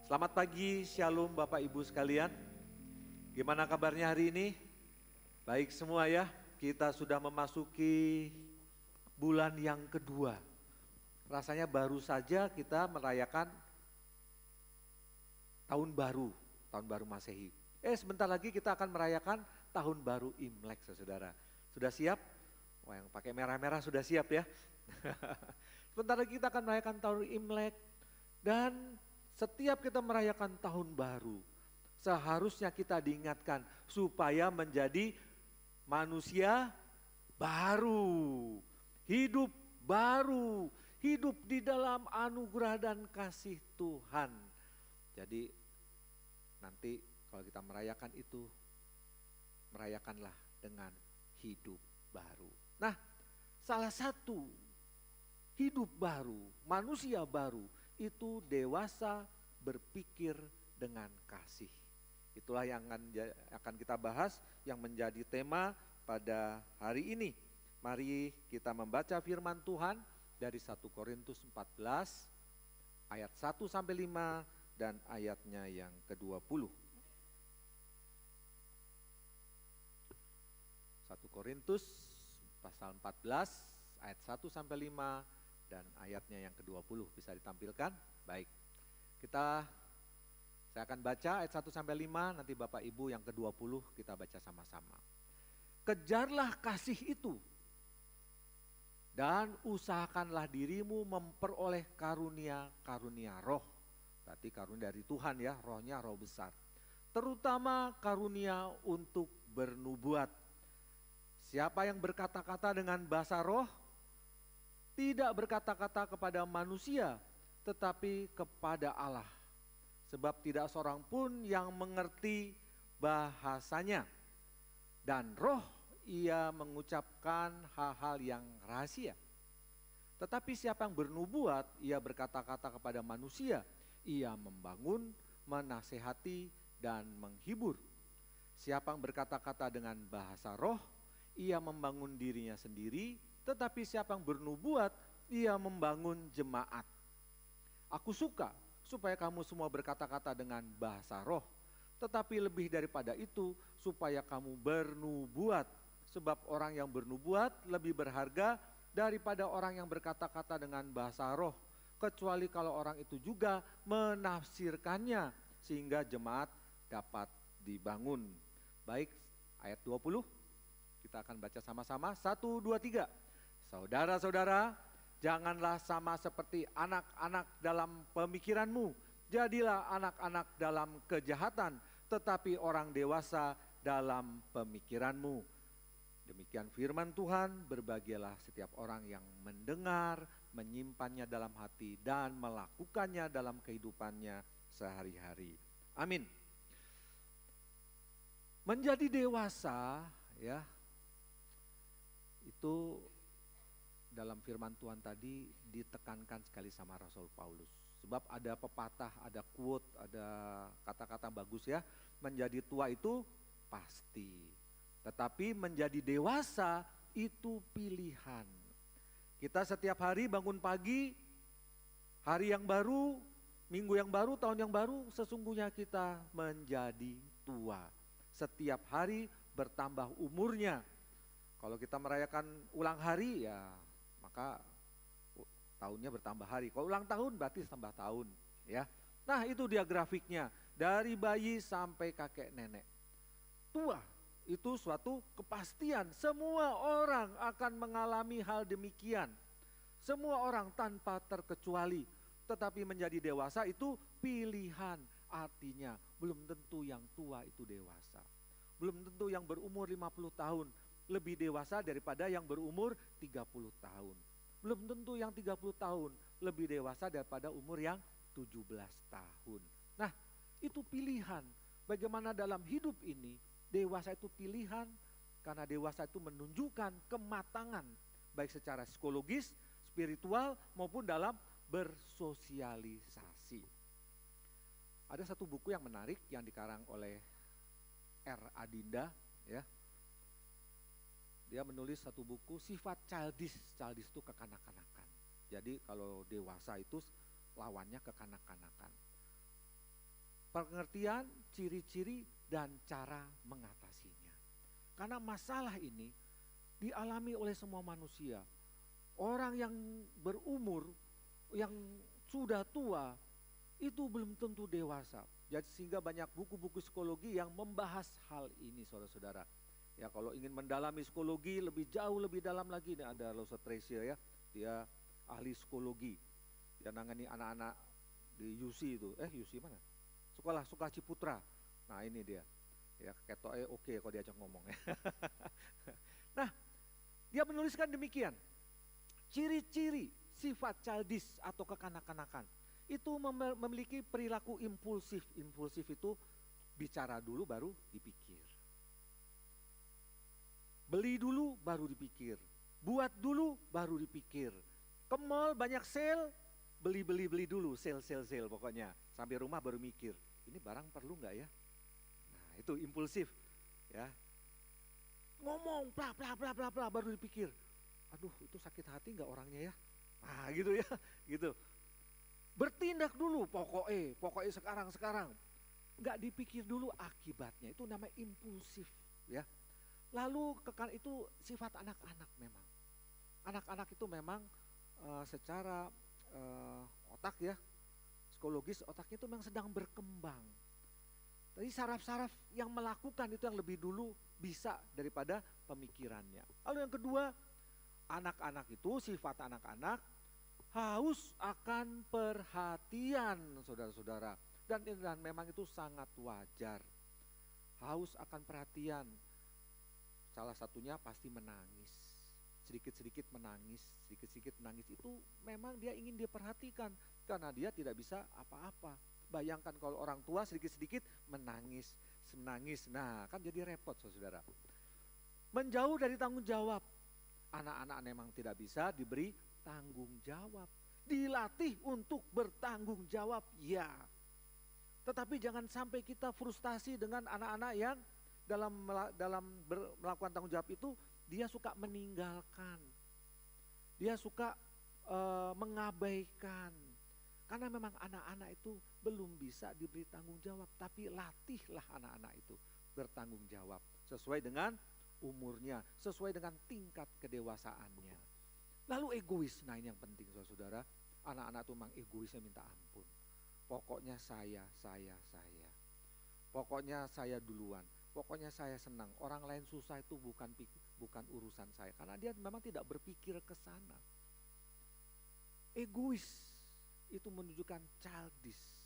Selamat pagi, Shalom Bapak Ibu sekalian. Gimana kabarnya hari ini? Baik semua ya, kita sudah memasuki bulan yang kedua. Rasanya baru saja kita merayakan tahun baru Masehi. Sebentar lagi kita akan merayakan tahun baru Imlek, saudara. Sudah siap? Wah, yang pakai merah-merah sudah siap ya. Sebentar lagi kita akan merayakan tahun Imlek dan setiap kita merayakan tahun baru, seharusnya kita diingatkan supaya menjadi manusia baru, hidup baru, hidup di dalam anugerah dan kasih Tuhan. Jadi nanti kalau kita merayakan itu, merayakanlah dengan hidup baru. Nah, salah satu hidup baru, manusia baru, itu dewasa berpikir dengan kasih. Itulah yang akan kita bahas, yang menjadi tema pada hari ini. Mari kita membaca firman Tuhan dari 1 Korintus 14 ayat 1 sampai 5 dan ayatnya yang ke-20. 1 Korintus pasal 14 ayat 1 sampai 5 dan ayatnya yang ke-20 bisa ditampilkan. Baik, saya akan baca ayat 1 sampai 5, nanti Bapak Ibu yang ke-20 kita baca sama-sama. Kejarlah kasih itu dan usahakanlah dirimu memperoleh karunia roh. Berarti karunia dari Tuhan ya, rohnya roh besar. Terutama karunia untuk bernubuat. Siapa yang berkata-kata dengan bahasa roh, tidak berkata-kata kepada manusia, tetapi kepada Allah. Sebab tidak seorang pun yang mengerti bahasanya. Dan roh ia mengucapkan hal-hal yang rahasia. Tetapi siapa yang bernubuat, ia berkata-kata kepada manusia. Ia membangun, menasehati, dan menghibur. Siapa yang berkata-kata dengan bahasa roh, ia membangun dirinya sendiri. Tetapi siapa yang bernubuat, ia membangun jemaat. Aku suka supaya kamu semua berkata-kata dengan bahasa roh. Tetapi lebih daripada itu, supaya kamu bernubuat. Sebab orang yang bernubuat lebih berharga daripada orang yang berkata-kata dengan bahasa roh. Kecuali kalau orang itu juga menafsirkannya, sehingga jemaat dapat dibangun. Baik, ayat 20, kita akan baca sama-sama. 1, 2, 3. Saudara-saudara, janganlah sama seperti anak-anak dalam pemikiranmu. Jadilah anak-anak dalam kejahatan, tetapi orang dewasa dalam pemikiranmu. Demikian firman Tuhan, berbahagialah setiap orang yang mendengar, menyimpannya dalam hati, dan melakukannya dalam kehidupannya sehari-hari. Amin. Menjadi dewasa, ya, itu dalam firman Tuhan tadi ditekankan sekali sama Rasul Paulus. Sebab ada pepatah, ada quote, ada kata-kata bagus ya. Menjadi tua itu pasti. Tetapi menjadi dewasa itu pilihan. Kita setiap hari bangun pagi, hari yang baru, minggu yang baru, tahun yang baru, sesungguhnya kita menjadi tua. Setiap hari bertambah umurnya. Kalau kita merayakan ulang hari ya, maka tahunnya bertambah hari. Kalau ulang tahun berarti tambah tahun, ya. Nah, itu dia grafiknya, dari bayi sampai kakek nenek. Tua itu suatu kepastian, semua orang akan mengalami hal demikian. Semua orang tanpa terkecuali. Tetapi menjadi dewasa itu pilihan, artinya belum tentu yang tua itu dewasa. Belum tentu yang berumur 50 tahun lebih dewasa daripada yang berumur 30 tahun. Belum tentu yang 30 tahun lebih dewasa daripada umur yang 17 tahun. Nah, itu pilihan. Bagaimana dalam hidup ini, dewasa itu pilihan, karena dewasa itu menunjukkan kematangan, baik secara psikologis, spiritual, maupun dalam bersosialisasi. Ada satu buku yang menarik yang dikarang oleh R. Adinda, ya. Dia menulis satu buku sifat childish itu kekanak-kanakan. Jadi kalau dewasa itu lawannya kekanak-kanakan. pengertian, ciri-ciri, dan cara mengatasinya. Karena masalah ini dialami oleh semua manusia. Orang yang berumur, yang sudah tua, itu belum tentu dewasa. Jadi sehingga banyak buku-buku psikologi yang membahas hal ini, saudara-saudara. Ya, kalau ingin mendalami psikologi lebih jauh, lebih dalam lagi, ini ada Lawrence Tracy ya, dia ahli psikologi. Dia nangani anak-anak di UC itu, UC mana? Sekolah Sukaciputra. Nah ini dia, ya ketoke oke kalau diajak ngomong ya. Nah, dia menuliskan demikian, ciri-ciri sifat childish atau kekanak-kanakan itu memiliki perilaku impulsif. Impulsif itu bicara dulu baru dipikir. Beli dulu baru dipikir. Buat dulu baru dipikir. Ke mall banyak sale, beli dulu, sale pokoknya. Sampai rumah baru mikir, ini barang perlu nggak ya? Nah itu impulsif ya. Ngomong bla baru dipikir. Aduh itu sakit hati nggak orangnya ya? Nah gitu ya, gitu. Bertindak dulu pokoknya sekarang. Nggak dipikir dulu akibatnya, itu namanya impulsif ya. Lalu itu sifat anak-anak memang. Anak-anak itu memang secara otak ya, psikologis otaknya itu memang sedang berkembang. Jadi saraf-saraf yang melakukan itu yang lebih dulu bisa daripada pemikirannya. Lalu yang kedua, anak-anak itu sifat anak-anak haus akan perhatian, saudara-saudara. Dan memang itu sangat wajar. Haus akan perhatian. Salah satunya pasti menangis. Sedikit-sedikit menangis itu memang dia ingin diperhatikan. Karena dia tidak bisa apa-apa. Bayangkan kalau orang tua sedikit-sedikit menangis. Nah kan jadi repot, saudara. Menjauh dari tanggung jawab. Anak-anak memang tidak bisa diberi tanggung jawab. Dilatih untuk bertanggung jawab, ya. Tetapi jangan sampai kita frustasi dengan anak-anak yang dalam melakukan tanggung jawab itu dia suka meninggalkan. Dia suka mengabaikan. Karena memang anak-anak itu belum bisa diberi tanggung jawab, tapi latihlah anak-anak itu bertanggung jawab sesuai dengan umurnya, sesuai dengan tingkat kedewasaannya. Lalu egois, nah ini yang penting saudara. Anak-anak itu memang egoisnya minta ampun. Pokoknya saya. Pokoknya saya duluan. Pokoknya saya senang. Orang lain susah itu bukan urusan saya. Karena dia memang tidak berpikir ke sana. Egois itu menunjukkan childish.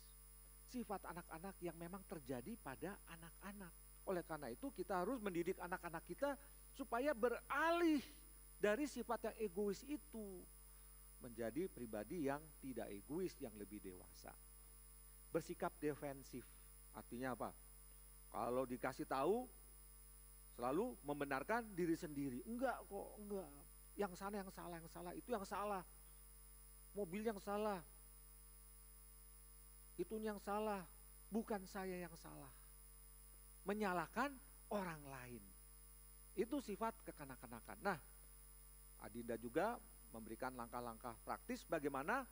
Sifat anak-anak yang memang terjadi pada anak-anak. Oleh karena itu kita harus mendidik anak-anak kita supaya beralih dari sifat yang egois itu menjadi pribadi yang tidak egois, yang lebih dewasa. Bersikap defensif, artinya apa? Kalau dikasih tahu selalu membenarkan diri sendiri. Enggak. Yang salah, itu yang salah. Mobil yang salah. Itu yang salah, bukan saya yang salah. Menyalahkan orang lain. Itu sifat kekanak-kanakan. Nah, Adinda juga memberikan langkah-langkah praktis bagaimana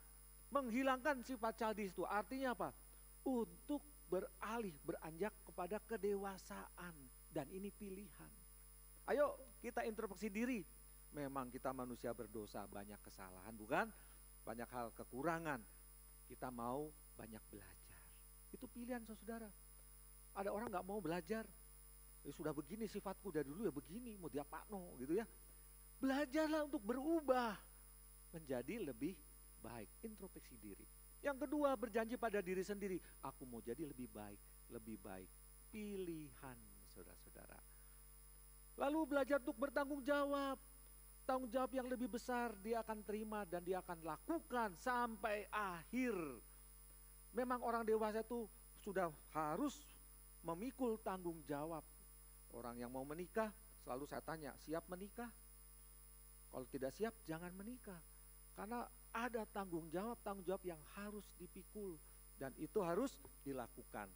menghilangkan sifat childish itu. Artinya apa? Untuk beranjak kepada kedewasaan. Dan ini pilihan. Ayo kita introspeksi diri. Memang kita manusia berdosa, banyak kesalahan, bukan? Banyak hal kekurangan. Kita mau banyak belajar. Itu pilihan saudara. Ada orang gak mau belajar. Sudah begini sifatku dari dulu ya begini, mau diapakno gitu ya. Belajarlah untuk berubah menjadi lebih baik, introspeksi diri. Yang kedua, berjanji pada diri sendiri, aku mau jadi lebih baik. Pilihan saudara-saudara. Lalu belajar untuk bertanggung jawab. Tanggung jawab yang lebih besar dia akan terima dan dia akan lakukan sampai akhir. Memang orang dewasa itu sudah harus memikul tanggung jawab. Orang yang mau menikah, selalu saya tanya, siap menikah? Kalau tidak siap, jangan menikah. Karena ada tanggung jawab yang harus dipikul. Dan itu harus dilakukan.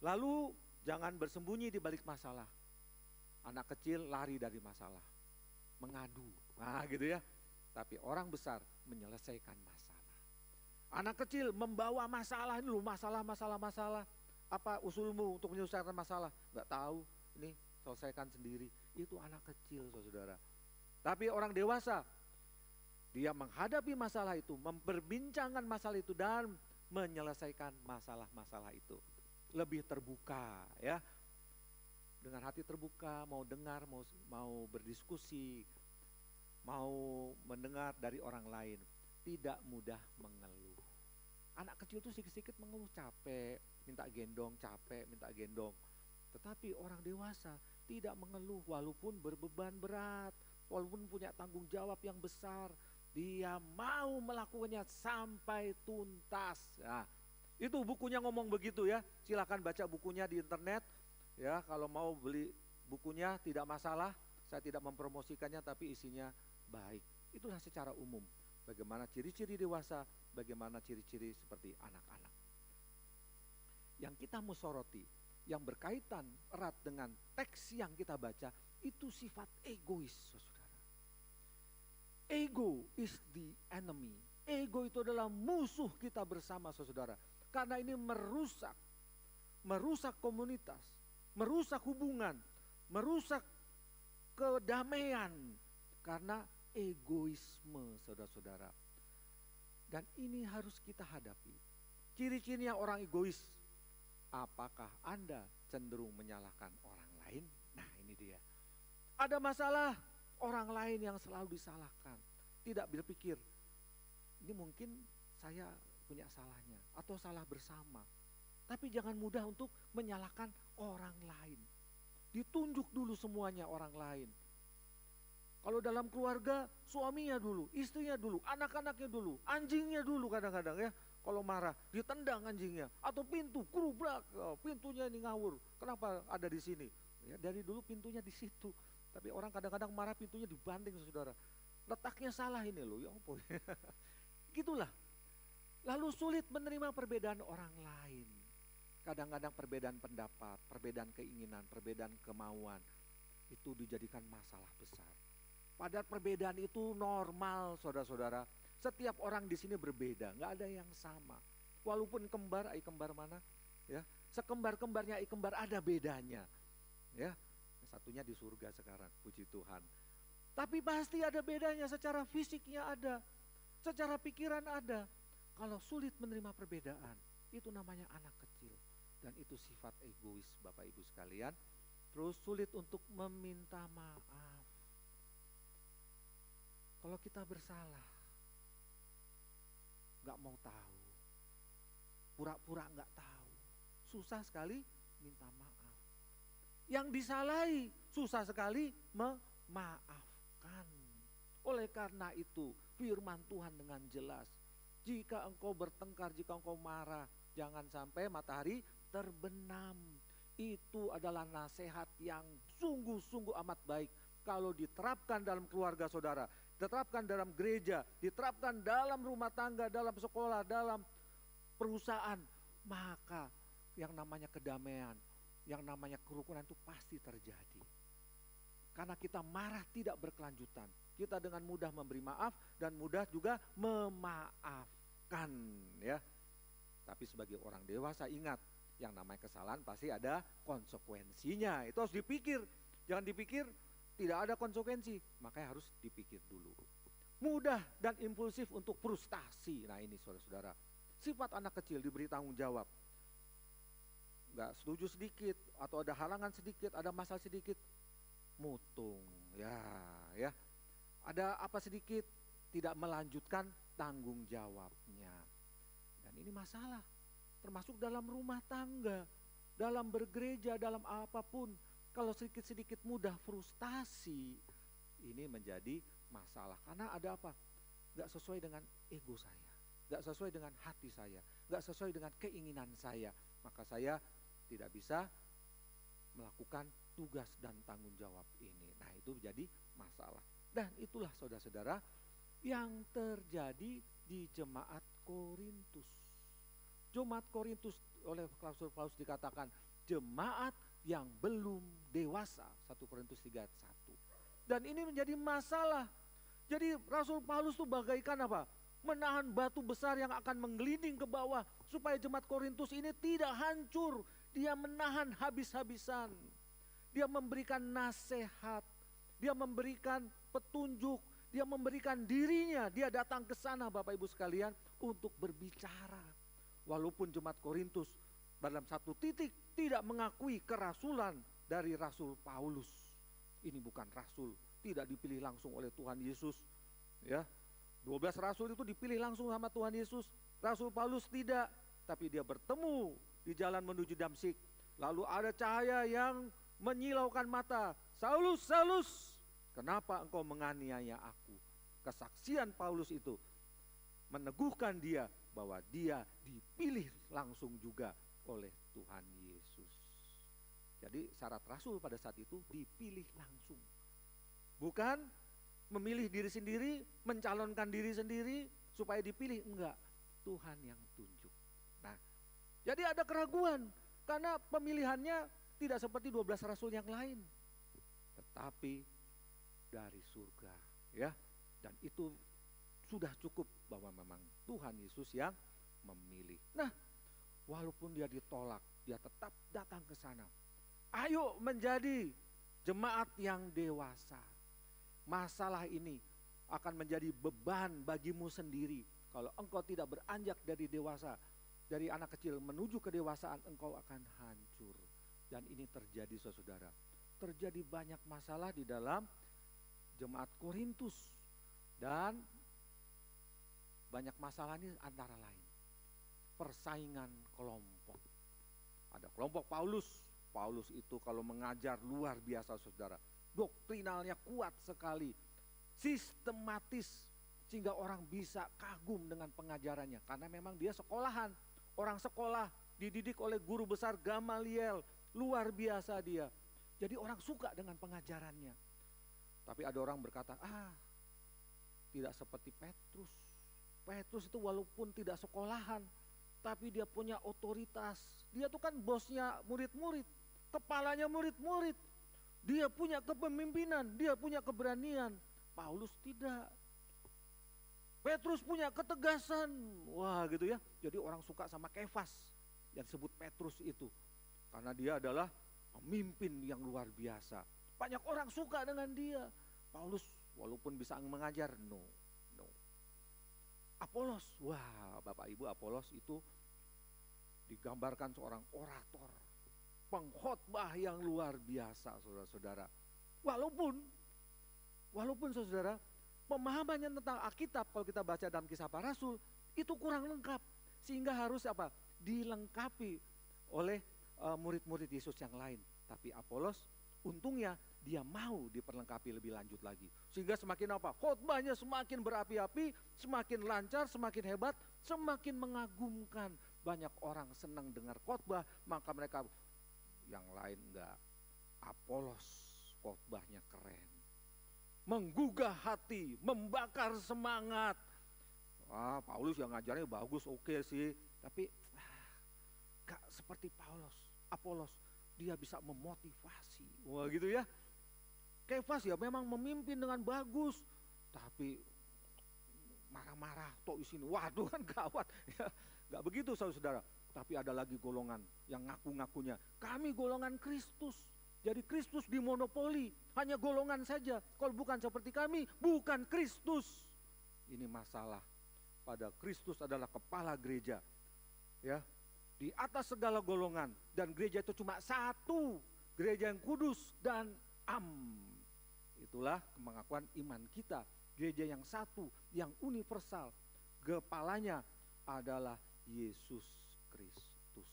Lalu jangan bersembunyi di balik masalah. Anak kecil lari dari masalah. Mengadu, nah gitu ya. Tapi orang besar menyelesaikan masalah. Anak kecil membawa masalah, ini loh masalah. Apa usulmu untuk menyelesaikan masalah? Nggak tahu, ini selesaikan sendiri. Itu anak kecil, saudara. Tapi orang dewasa, dia menghadapi masalah itu, memperbincangkan masalah itu dan menyelesaikan masalah-masalah itu. Lebih terbuka, ya. Dengan hati terbuka, mau dengar, mau berdiskusi, mau mendengar dari orang lain, tidak mudah mengeluh. Anak kecil itu sedikit-sedikit mengeluh, capek, minta gendong, capek, minta gendong. Tetapi orang dewasa tidak mengeluh walaupun berbeban berat, walaupun punya tanggung jawab yang besar, dia mau melakukannya sampai tuntas. Nah, itu bukunya ngomong begitu ya, silakan baca bukunya di internet. Ya, kalau mau beli bukunya tidak masalah, saya tidak mempromosikannya tapi isinya baik. Itulah secara umum bagaimana ciri-ciri dewasa, bagaimana ciri-ciri seperti anak-anak. Yang kita musoroti, yang berkaitan erat dengan teks yang kita baca, itu sifat egois, saudara. Ego is the enemy. Ego itu adalah musuh kita bersama, saudara. Karena ini merusak komunitas, merusak hubungan, merusak kedamaian karena egoisme, saudara-saudara. Dan ini harus kita hadapi. Ciri-cirinya orang egois. Apakah Anda cenderung menyalahkan orang lain? Nah, ini dia. Ada masalah, orang lain yang selalu disalahkan. Tidak berpikir, ini mungkin saya punya salahnya atau salah bersama. Tapi jangan mudah untuk menyalahkan orang lain. Ditunjuk dulu semuanya orang lain. Kalau dalam keluarga, suaminya dulu, istrinya dulu, anak-anaknya dulu, anjingnya dulu kadang-kadang ya. Kalau marah, ditendang anjingnya. Atau pintu, kerubrak, pintunya ini ngawur. Kenapa ada di sini? Ya, dari dulu pintunya di situ. Tapi orang kadang-kadang marah pintunya dibanting, saudara. Letaknya salah ini loh, ya ampun. Gitulah. Lalu sulit menerima perbedaan orang lain. Kadang-kadang perbedaan pendapat, perbedaan keinginan, perbedaan kemauan. Itu dijadikan masalah besar. Padahal perbedaan itu normal, saudara-saudara. Setiap orang di sini berbeda, nggak ada yang sama. Walaupun kembar, kembar mana? Ya, sekembar-kembarnya kembar ada bedanya. Ya, satunya di surga sekarang, puji Tuhan. Tapi pasti ada bedanya, secara fisiknya ada, secara pikiran ada. Kalau sulit menerima perbedaan, itu namanya anak kecil. Dan itu sifat egois, Bapak Ibu sekalian. Terus sulit untuk meminta maaf. Kalau kita bersalah, gak mau tahu, pura-pura gak tahu, susah sekali minta maaf. Yang disalahi susah sekali memaafkan. Oleh karena itu firman Tuhan dengan jelas, jika engkau bertengkar, jika engkau marah, jangan sampai matahari terbenam. Itu adalah nasihat yang sungguh-sungguh amat baik. Kalau diterapkan dalam keluarga saudara, diterapkan dalam gereja, diterapkan dalam rumah tangga, dalam sekolah, dalam perusahaan, maka yang namanya kedamaian, yang namanya kerukunan itu pasti terjadi. Karena kita marah tidak berkelanjutan. Kita dengan mudah memberi maaf dan mudah juga memaafkan, ya. Tapi sebagai orang dewasa ingat, yang namanya kesalahan pasti ada konsekuensinya. Itu harus dipikir. Jangan dipikir tidak ada konsekuensi, makanya harus dipikir dulu. Mudah dan impulsif untuk frustasi. Nah ini saudara-saudara, sifat anak kecil diberi tanggung jawab. Gak setuju sedikit, atau ada halangan sedikit, ada masalah sedikit, mutung. Ya. Ada apa sedikit, tidak melanjutkan tanggung jawabnya. Dan ini masalah, termasuk dalam rumah tangga, dalam bergereja, dalam apapun. Kalau sedikit-sedikit mudah frustasi, ini menjadi masalah. Karena ada apa? Gak sesuai dengan ego saya, gak sesuai dengan hati saya, gak sesuai dengan keinginan saya. Maka saya tidak bisa melakukan tugas dan tanggung jawab ini. Nah itu jadi masalah. Dan itulah saudara-saudara yang terjadi di jemaat Korintus. Jemaat Korintus oleh Rasul Paulus dikatakan jemaat yang belum dewasa, 1 Korintus 3 ayat 1. Dan ini menjadi masalah. Jadi Rasul Paulus itu bagaikan apa? menahan batu besar yang akan menggelinding ke bawah supaya jemaat Korintus ini tidak hancur. Dia menahan habis-habisan. Dia memberikan nasihat, dia memberikan petunjuk, dia memberikan dirinya. Dia datang ke sana Bapak Ibu sekalian untuk berbicara. Walaupun jemaat Korintus dalam satu titik tidak mengakui kerasulan dari Rasul Paulus. Ini bukan rasul, tidak dipilih langsung oleh Tuhan Yesus. Ya, 12 rasul itu dipilih langsung sama Tuhan Yesus. Rasul Paulus tidak, tapi dia bertemu di jalan menuju Damsyik. Lalu ada cahaya yang menyilaukan mata. Saulus, Saulus, kenapa engkau menganiaya aku? Kesaksian Paulus itu meneguhkan dia bahwa dia dipilih langsung juga oleh Tuhan Yesus. Jadi syarat rasul pada saat itu dipilih langsung. Bukan memilih diri sendiri, mencalonkan diri sendiri supaya dipilih, enggak. Tuhan yang tunjuk. Nah, jadi ada keraguan karena pemilihannya tidak seperti 12 rasul yang lain, tetapi dari surga, ya. Dan itu sudah cukup bahwa memang Tuhan Yesus yang memilih. Nah, walaupun dia ditolak, dia tetap datang ke sana. Ayo menjadi jemaat yang dewasa. Masalah ini akan menjadi beban bagimu sendiri. Kalau engkau tidak beranjak dari dewasa, dari anak kecil menuju kedewasaan, engkau akan hancur. Dan ini terjadi saudara. Terjadi banyak masalah di dalam jemaat Korintus. Dan banyak masalah ini antara lain persaingan kelompok. Ada kelompok Paulus. Paulus itu kalau mengajar luar biasa saudara. Doktrinalnya kuat sekali. Sistematis. Sehingga orang bisa kagum dengan pengajarannya. Karena memang dia sekolahan. Orang sekolah dididik oleh guru besar Gamaliel. Luar biasa dia. Jadi orang suka dengan pengajarannya. Tapi ada orang berkata, tidak seperti Petrus. Petrus itu walaupun tidak sekolahan, tapi dia punya otoritas. Dia tuh kan bosnya murid-murid, kepalanya murid-murid. Dia punya kepemimpinan, dia punya keberanian. Paulus tidak. Petrus punya ketegasan. Wah gitu ya. Jadi orang suka sama Kefas yang disebut Petrus itu. Karena dia adalah pemimpin yang luar biasa. Banyak orang suka dengan dia. Paulus walaupun bisa mengajar, no. Apolos, wah Bapak Ibu, Apolos itu digambarkan seorang orator, pengkhotbah yang luar biasa saudara-saudara. Walaupun saudara, pemahamannya tentang Alkitab kalau kita baca dalam Kisah Para Rasul itu kurang lengkap. Sehingga harus dilengkapi oleh murid-murid Yesus yang lain. Tapi Apolos untungnya dia mau diperlengkapi lebih lanjut lagi. Sehingga semakin khotbahnya semakin berapi-api, semakin lancar, semakin hebat, semakin mengagumkan. Banyak orang senang dengar khotbah, maka mereka yang lain enggak. Apolos khotbahnya keren. Menggugah hati, membakar semangat. Paulus yang ngajarnya bagus, oke sih. Tapi gak seperti Apolos. Dia bisa memotivasi. Wah gitu ya. Kefas ya memang memimpin dengan bagus. Tapi marah-marah tok di sini. Waduh kan gawat. Ya, gak begitu saudara. Tapi ada lagi golongan yang ngaku-ngakunya. Kami golongan Kristus. Jadi Kristus dimonopoli. Hanya golongan saja. Kalau bukan seperti kami, bukan Kristus. Ini masalah. Pada Kristus adalah kepala gereja. Ya. Di atas segala golongan. Dan gereja itu cuma satu. Gereja yang kudus dan am. Itulah pengakuan iman kita. Gereja yang satu, yang universal. Kepalanya adalah Yesus Kristus.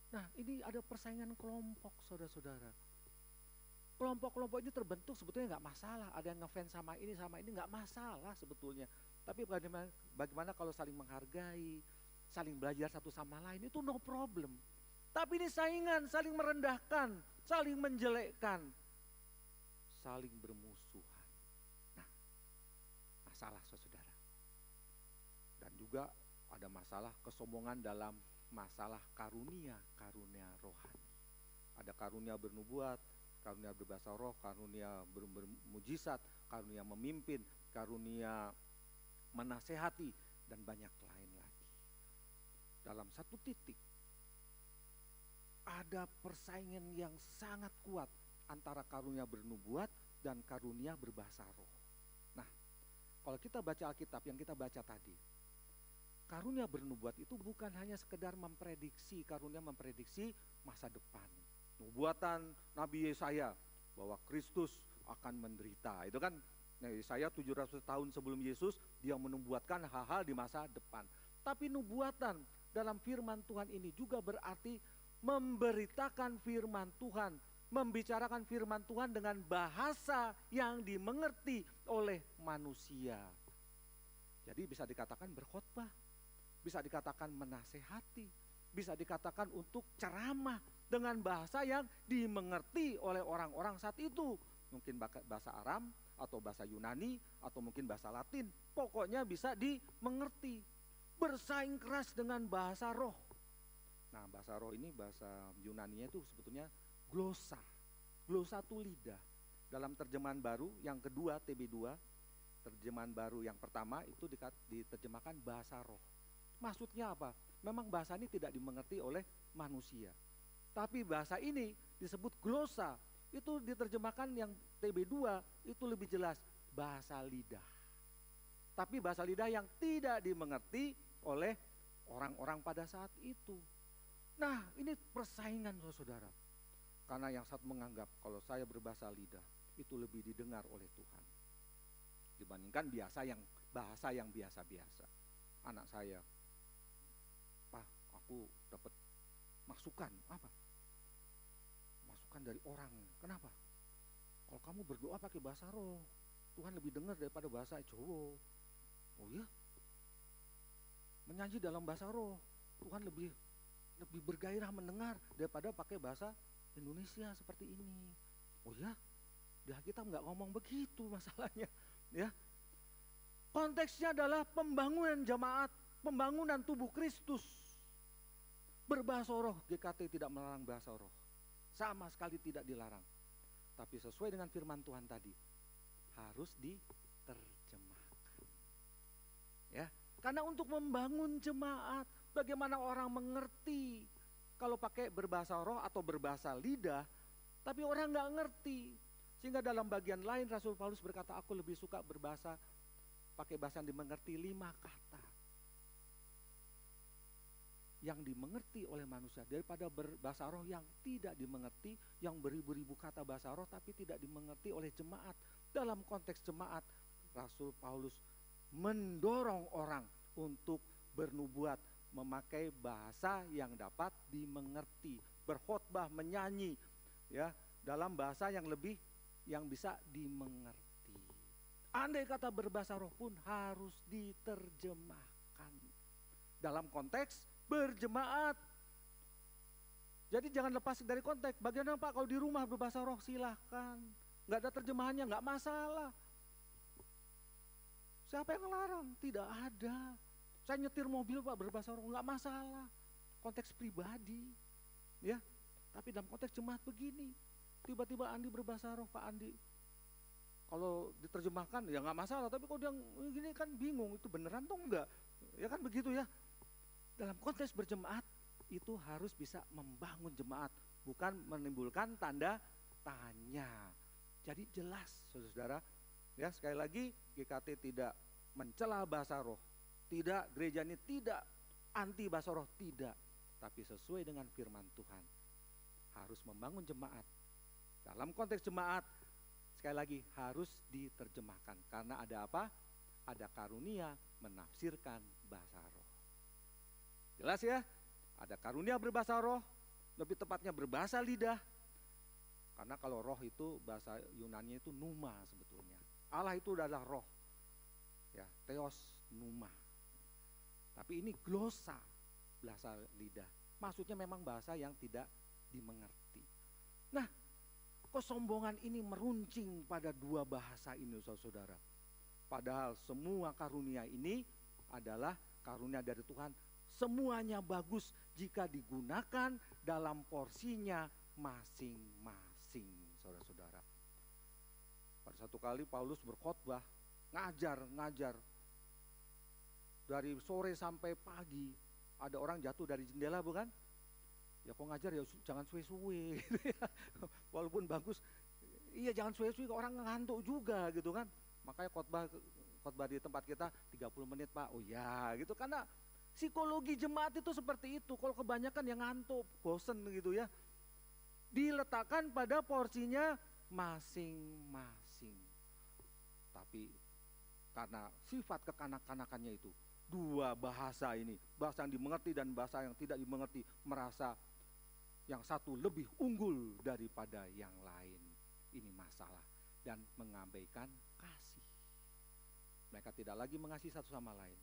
Nah ini ada persaingan kelompok saudara-saudara. Kelompok-kelompok ini terbentuk sebetulnya nggak masalah. Ada yang ngefans sama ini nggak masalah sebetulnya. Tapi bagaimana kalau saling menghargai, saling belajar satu sama lain, itu no problem. Tapi ini saingan, saling merendahkan, saling menjelekkan, saling bermusuhan. Nah, masalah saudara. Dan juga ada masalah kesombongan dalam masalah karunia rohani. Ada karunia bernubuat, karunia berbahasa roh, karunia bermujizat, karunia memimpin, karunia menasehati, dan banyak lain lagi. Dalam satu titik, ada persaingan yang sangat kuat antara karunia bernubuat dan karunia berbahasa roh. Nah, kalau kita baca Alkitab yang kita baca tadi, karunia bernubuat itu bukan hanya sekedar karunia memprediksi masa depan. Nubuatan Nabi Yesaya bahwa Kristus akan menderita. Itu kan Yesaya 700 tahun sebelum Yesus, dia menubuatkan hal-hal di masa depan. Tapi nubuatan dalam firman Tuhan ini juga berarti memberitakan firman Tuhan, membicarakan firman Tuhan dengan bahasa yang dimengerti oleh manusia. Jadi bisa dikatakan berkhotbah, bisa dikatakan menasehati, bisa dikatakan untuk ceramah dengan bahasa yang dimengerti oleh orang-orang saat itu. Mungkin bahasa Aram atau bahasa Yunani atau mungkin bahasa Latin, pokoknya bisa dimengerti. Bersaing keras dengan bahasa roh. Nah, bahasa roh ini bahasa Yunaninya itu sebetulnya glosa. Glosa itu lidah. Dalam terjemahan baru yang kedua TB2, terjemahan baru yang pertama itu diterjemahkan bahasa roh. Maksudnya apa? Memang bahasa ini tidak dimengerti oleh manusia. Tapi bahasa ini disebut glosa. Itu diterjemahkan yang TB2 itu lebih jelas bahasa lidah. Tapi bahasa lidah yang tidak dimengerti oleh orang-orang pada saat itu. Nah, ini persaingan saudara. Karena yang satu menganggap kalau saya berbahasa lidah itu lebih didengar oleh Tuhan dibandingkan bahasa yang biasa-biasa. Anak saya, Pak, aku dapat masukan. Apa? Masukan dari orang. Kenapa? Kalau kamu berdoa pakai bahasa roh, Tuhan lebih dengar daripada bahasa Jawa. Oh iya? Menyanyi dalam bahasa roh, Tuhan lebih bergairah mendengar daripada pakai bahasa Indonesia seperti ini. Oh ya, di Alkitab nggak ngomong begitu masalahnya, ya. Konteksnya adalah pembangunan jemaat, pembangunan tubuh Kristus. Berbahasa roh, GKT tidak melarang bahasa roh, sama sekali tidak dilarang. Tapi sesuai dengan firman Tuhan tadi, harus diterjemahkan, ya. Karena untuk membangun jemaat, bagaimana orang mengerti kalau pakai berbahasa roh atau berbahasa lidah, tapi orang nggak ngerti. Sehingga dalam bagian lain Rasul Paulus berkata, aku lebih suka pakai bahasa yang dimengerti 5 kata. Yang dimengerti oleh manusia daripada berbahasa roh yang tidak dimengerti, yang beribu-ribu kata bahasa roh tapi tidak dimengerti oleh jemaat. Dalam konteks jemaat, Rasul Paulus mendorong orang untuk bernubuat, memakai bahasa yang dapat dimengerti, berkhotbah, menyanyi, ya, dalam bahasa yang bisa dimengerti. Andai kata berbahasa roh pun harus diterjemahkan dalam konteks berjemaat. Jadi jangan lepas dari konteks. Bagaimana Pak kalau di rumah berbahasa roh? Silahkan, nggak ada terjemahannya nggak masalah. Siapa yang ngelarang? Tidak ada. Saya nyetir mobil Pak berbahasa roh, nggak masalah. Konteks pribadi, ya. Tapi dalam konteks jemaat begini, tiba-tiba Andi berbahasa roh, Pak Andi. Kalau diterjemahkan ya nggak masalah, tapi kalau dia gini kan bingung, itu beneran tuh enggak? Ya kan begitu ya. Dalam konteks berjemaat itu harus bisa membangun jemaat, bukan menimbulkan tanda tanya. Jadi jelas, saudara. Ya, sekali lagi GKT tidak mencela bahasa roh, tidak, gereja ini tidak anti bahasa roh, tidak, tapi sesuai dengan firman Tuhan harus membangun jemaat. Dalam konteks jemaat sekali lagi harus diterjemahkan karena ada apa? Ada karunia menafsirkan bahasa roh. Jelas ya? Ada karunia berbahasa roh, lebih tepatnya berbahasa lidah. Karena kalau roh itu bahasa Yunani itu pneuma sebetulnya. Allah itu adalah roh, ya, theos, pneuma. Tapi ini glosa, bahasa lidah. Maksudnya memang bahasa yang tidak dimengerti. Nah, kesombongan ini meruncing pada dua bahasa ini, saudara. Padahal semua karunia ini adalah karunia dari Tuhan. Semuanya bagus jika digunakan dalam porsinya masing-masing, saudara-saudara. Pada satu kali Paulus berkhotbah, ngajar dari sore sampai pagi, ada orang jatuh dari jendela bukan? Ya kok ngajar ya jangan suwe-suwe gitu ya. Walaupun bagus, iya jangan suwe-suwe, orang ngantuk juga gitu kan. Makanya khotbah di tempat kita 30 menit Pak, oh ya gitu. Karena psikologi jemaat itu seperti itu, kalau kebanyakan yang ngantuk, bosen gitu ya. Diletakkan pada porsinya masing-masing. Tapi karena sifat kekanak-kanakannya itu, dua bahasa ini, bahasa yang dimengerti dan bahasa yang tidak dimengerti, merasa yang satu lebih unggul daripada yang lain. Ini masalah dan mengabaikan kasih. Mereka tidak lagi mengasihi satu sama lain.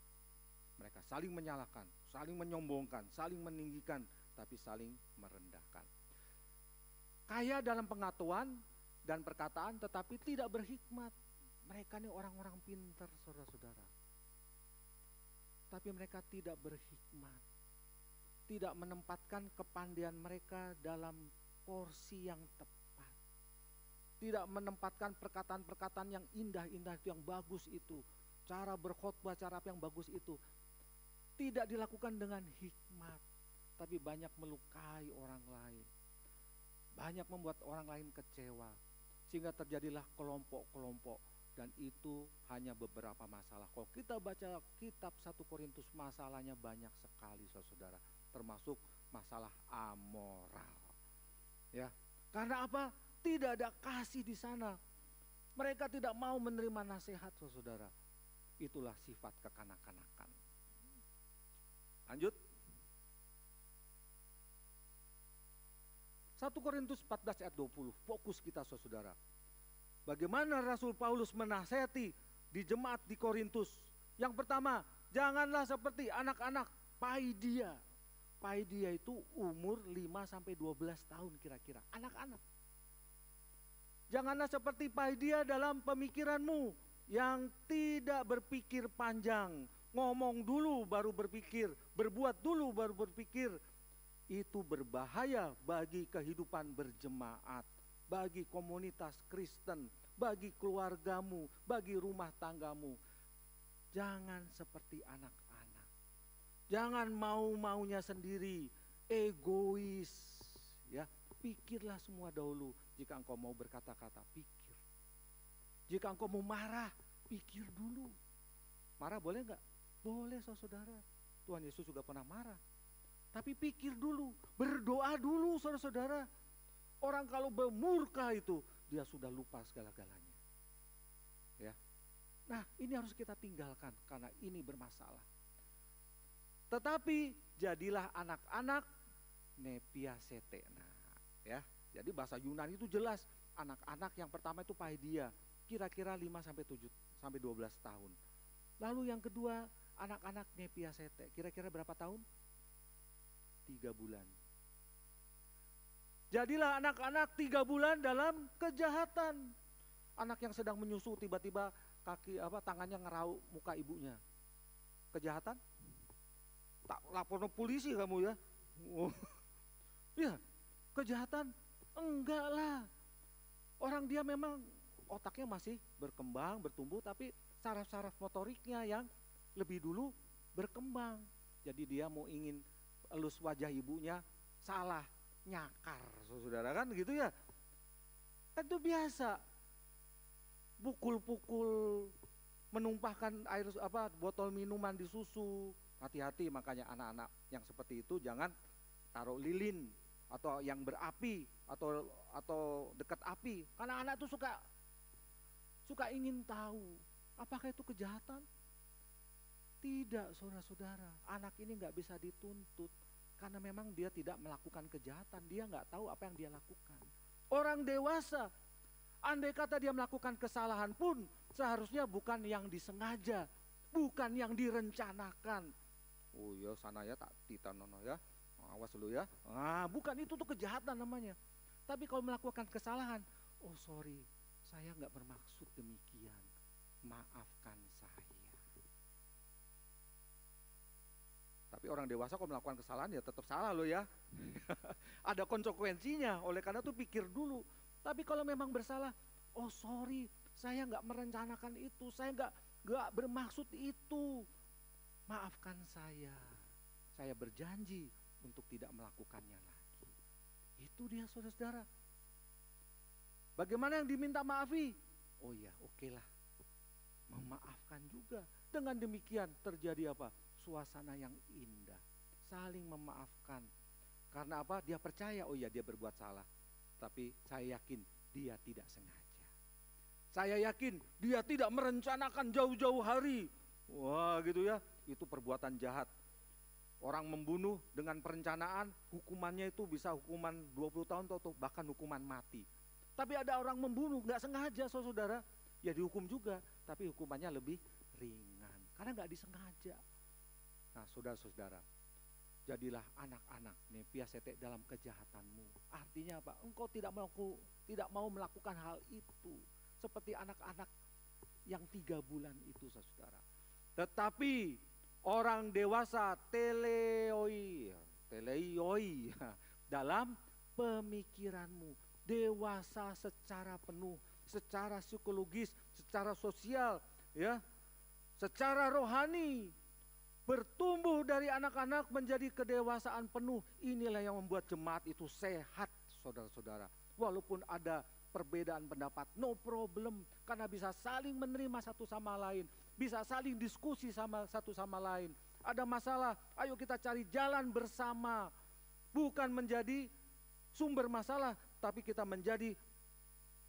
Mereka saling menyalahkan, saling menyombongkan, saling meninggikan, tapi saling merendahkan. Kaya dalam pengetahuan dan perkataan tetapi tidak berhikmat. Mereka ini orang-orang pintar, saudara-saudara. Tapi mereka tidak berhikmat. Tidak menempatkan kepandaian mereka dalam porsi yang tepat. Tidak menempatkan perkataan-perkataan yang indah-indah itu, yang bagus itu. Cara berkhotbah, cara yang bagus itu. Tidak dilakukan dengan hikmat. Tapi banyak melukai orang lain. Banyak membuat orang lain kecewa. Sehingga terjadilah kelompok-kelompok. Dan itu hanya beberapa masalah. Kalau kita baca kitab 1 Korintus, masalahnya banyak sekali saudara. Termasuk masalah amoral. Ya, karena apa? Tidak ada kasih di sana. Mereka tidak mau menerima nasihat saudara. Itulah sifat kekanak-kanakan. Lanjut. 1 Korintus 14 ayat 20. Fokus kita saudara. Bagaimana Rasul Paulus menasihati di jemaat di Korintus. Yang pertama, janganlah seperti anak-anak paidia. Paidia itu umur 5-12 tahun kira-kira. Anak-anak. Janganlah seperti paidia dalam pemikiranmu yang tidak berpikir panjang. Ngomong dulu baru berpikir, berbuat dulu baru berpikir. Itu berbahaya bagi kehidupan berjemaat. Bagi komunitas Kristen, bagi keluargamu, bagi rumah tanggamu. Jangan seperti anak-anak. Jangan mau-maunya sendiri, egois. Ya, pikirlah semua dahulu. Jika engkau mau berkata-kata, pikir. Jika engkau mau marah, pikir dulu. Marah boleh enggak? Boleh saudara. Tuhan Yesus juga pernah marah. Tapi pikir dulu, berdoa dulu saudara-saudara. Orang kalau bermurka itu, dia sudah lupa segala-galanya. Ya. Nah, ini harus kita tinggalkan karena ini bermasalah. Tetapi jadilah anak-anak nepiasete. Nah, ya. Jadi bahasa Yunani itu jelas, anak-anak yang pertama itu paidia, kira-kira 5-12 tahun. Lalu yang kedua, anak-anak nepiasete, kira-kira berapa tahun? 3 bulan. Jadilah anak-anak 3 bulan dalam kejahatan. Anak yang sedang menyusu tiba-tiba tangannya ngerauk muka ibunya. Kejahatan? Tak lapor polisi kamu ya. Oh. Ya, kejahatan? Enggak lah. Orang dia memang otaknya masih berkembang, bertumbuh, tapi saraf-saraf motoriknya yang lebih dulu berkembang. Jadi dia mau ingin elus wajah ibunya, salah. Nyakar saudara kan gitu ya. Itu biasa. Pukul-pukul, menumpahkan air botol minuman di susu. Hati-hati makanya anak-anak yang seperti itu jangan taruh lilin atau yang berapi atau dekat api. Karena anak itu suka ingin tahu apakah itu kejahatan. Tidak saudara-saudara, anak ini nggak bisa dituntut. Karena memang dia tidak melakukan kejahatan, dia nggak tahu apa yang dia lakukan. Orang dewasa, andai kata dia melakukan kesalahan pun, seharusnya bukan yang disengaja, bukan yang direncanakan. Oh ya sana ya tak titanono ya, awas dulu ya. Bukan itu tuh kejahatan namanya. Tapi kalau melakukan kesalahan, oh sorry, saya nggak bermaksud demikian, maafkan saya. Tapi orang dewasa kalau melakukan kesalahan ya tetap salah loh ya. Ada konsekuensinya, oleh karena itu pikir dulu. Tapi kalau memang bersalah, oh sorry, saya nggak merencanakan itu, saya nggak bermaksud itu. maafkan saya berjanji untuk tidak melakukannya lagi. Itu dia saudara-saudara. Bagaimana yang diminta maafi? Oh ya, okelah. Memaafkan juga. Dengan demikian terjadi apa? Suasana yang indah. Saling memaafkan. Karena apa? Dia percaya, oh ya dia berbuat salah. Tapi saya yakin dia tidak sengaja. Saya yakin dia tidak merencanakan jauh-jauh hari. Wah gitu ya, itu perbuatan jahat. Orang membunuh dengan perencanaan, hukumannya itu bisa hukuman 20 tahun atau bahkan hukuman mati. Tapi ada orang membunuh gak sengaja saudara, ya dihukum juga, tapi hukumannya lebih ringan. Karena gak disengaja. Nah saudara-saudara, jadilah anak-anak nepiasete dalam kejahatanmu. Artinya apa? Engkau tidak mau melakukan hal itu. Seperti anak-anak yang 3 bulan itu saudara. Tetapi orang dewasa teleioi dalam pemikiranmu. Dewasa secara penuh, secara psikologis, secara sosial, ya, secara rohani. Bertumbuh dari anak-anak menjadi kedewasaan penuh. Inilah yang membuat jemaat itu sehat, saudara-saudara. Walaupun ada perbedaan pendapat, no problem. Karena bisa saling menerima satu sama lain. Bisa saling diskusi sama satu sama lain. Ada masalah, ayo kita cari jalan bersama. Bukan menjadi sumber masalah, tapi kita menjadi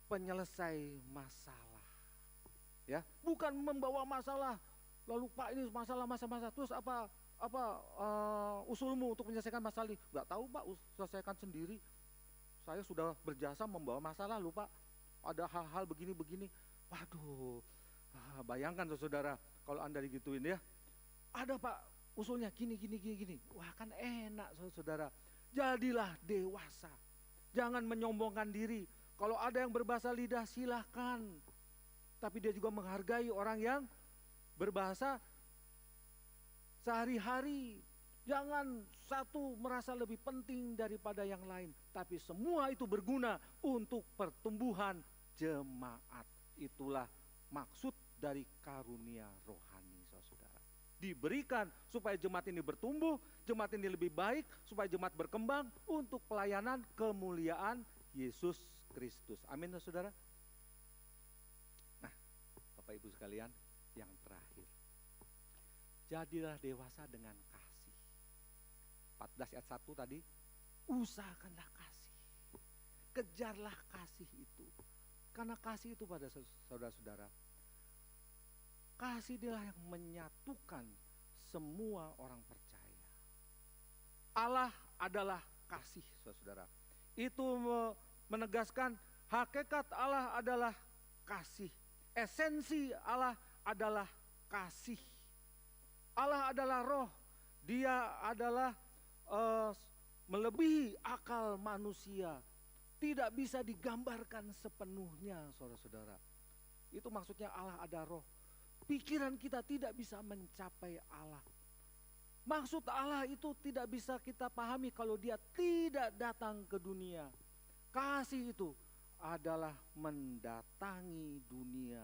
penyelesai masalah. Ya, bukan membawa masalah. Lalu Pak ini masalah terus apa usulmu untuk menyelesaikan masalah ini? Enggak tahu Pak, selesaikan sendiri. Saya sudah berjasa membawa masalah loh Pak. Ada hal-hal begini-begini. Waduh, bayangkan saudara kalau Anda digituin ya. Ada Pak usulnya gini. Wah kan enak saudara. Jadilah dewasa. Jangan menyombongkan diri. Kalau ada yang berbahasa lidah silahkan. Tapi dia juga menghargai orang yang berbahasa sehari-hari. Jangan satu merasa lebih penting daripada yang lain. Tapi semua itu berguna untuk pertumbuhan jemaat. Itulah maksud dari karunia rohani saudara. Diberikan supaya jemaat ini bertumbuh, jemaat ini lebih baik, supaya jemaat berkembang untuk pelayanan kemuliaan Yesus Kristus. Amin saudara. Nah Bapak Ibu sekalian, yang terakhir. Jadilah dewasa dengan kasih. 14 ayat 1 tadi, usahakanlah kasih. Kejarlah kasih itu. Karena kasih itu pada saudara-saudara, kasih adalah yang menyatukan semua orang percaya. Allah adalah kasih, saudara. Itu menegaskan hakikat Allah adalah kasih. Esensi Allah adalah kasih. Allah adalah roh. Dia adalah melebihi akal manusia. Tidak bisa digambarkan sepenuhnya, saudara-saudara. Itu maksudnya Allah ada roh. Pikiran kita tidak bisa mencapai Allah. Maksud Allah itu tidak bisa kita pahami kalau dia tidak datang ke dunia. Kasih itu adalah mendatangi dunia.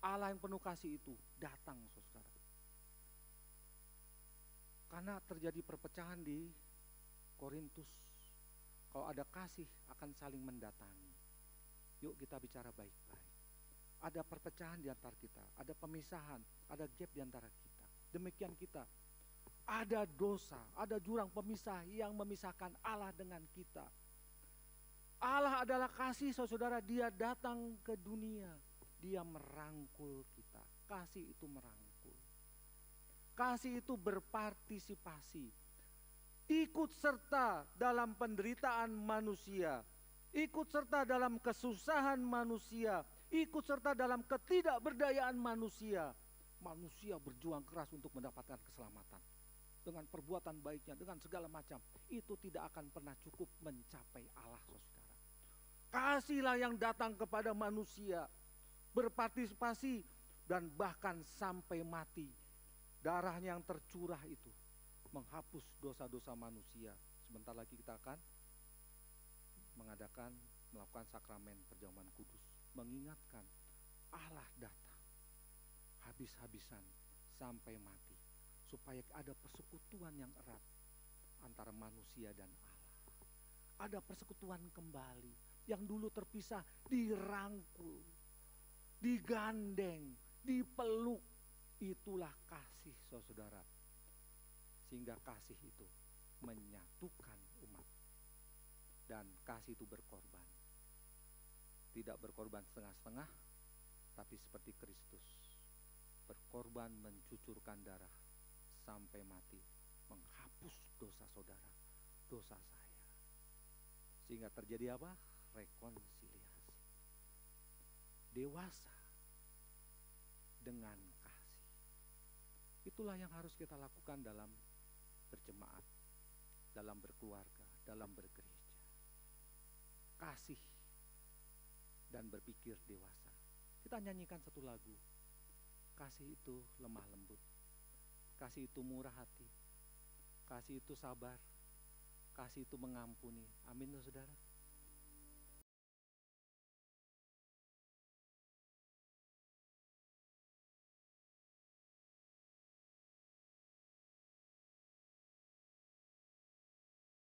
Allah yang penuh kasih itu datang, saudara. Karena terjadi perpecahan di Korintus. Kalau ada kasih akan saling mendatangi. Yuk kita bicara baik-baik. Ada perpecahan di antara kita, ada pemisahan, ada gap di antara kita. Demikian kita. Ada dosa, ada jurang pemisah yang memisahkan Allah dengan kita. Allah adalah kasih, saudara. Dia datang ke dunia. Dia merangkul kita. Kasih itu merangkul. Kasih itu berpartisipasi. Ikut serta dalam penderitaan manusia. Ikut serta dalam kesusahan manusia. Ikut serta dalam ketidakberdayaan manusia. Manusia berjuang keras untuk mendapatkan keselamatan. Dengan perbuatan baiknya, dengan segala macam. Itu tidak akan pernah cukup mencapai Allah, saudara. Kasihlah yang datang kepada manusia. Berpartisipasi dan bahkan sampai mati. Darahnya yang tercurah itu menghapus dosa-dosa manusia. Sebentar lagi kita akan melakukan sakramen perjamuan kudus. Mengingatkan Allah datang habis-habisan sampai mati. supaya ada persekutuan yang erat antara manusia dan Allah. Ada persekutuan kembali yang dulu terpisah, dirangkul, digandeng, dipeluk. Itulah kasih, saudara. Sehingga kasih itu menyatukan umat. Dan kasih itu berkorban. Tidak berkorban setengah-setengah, tapi seperti Kristus. Berkorban mencucurkan darah sampai mati, menghapus dosa saudara, dosa saya. Sehingga terjadi apa? Rekonsiliasi. Dewasa dengan kasih. Itulah yang harus kita lakukan dalam berjemaat, dalam berkeluarga, dalam bergereja. Kasih dan berpikir dewasa. Kita nyanyikan satu lagu. Kasih itu lemah lembut. Kasih itu murah hati. Kasih itu sabar. Kasih itu mengampuni. Amin, saudara.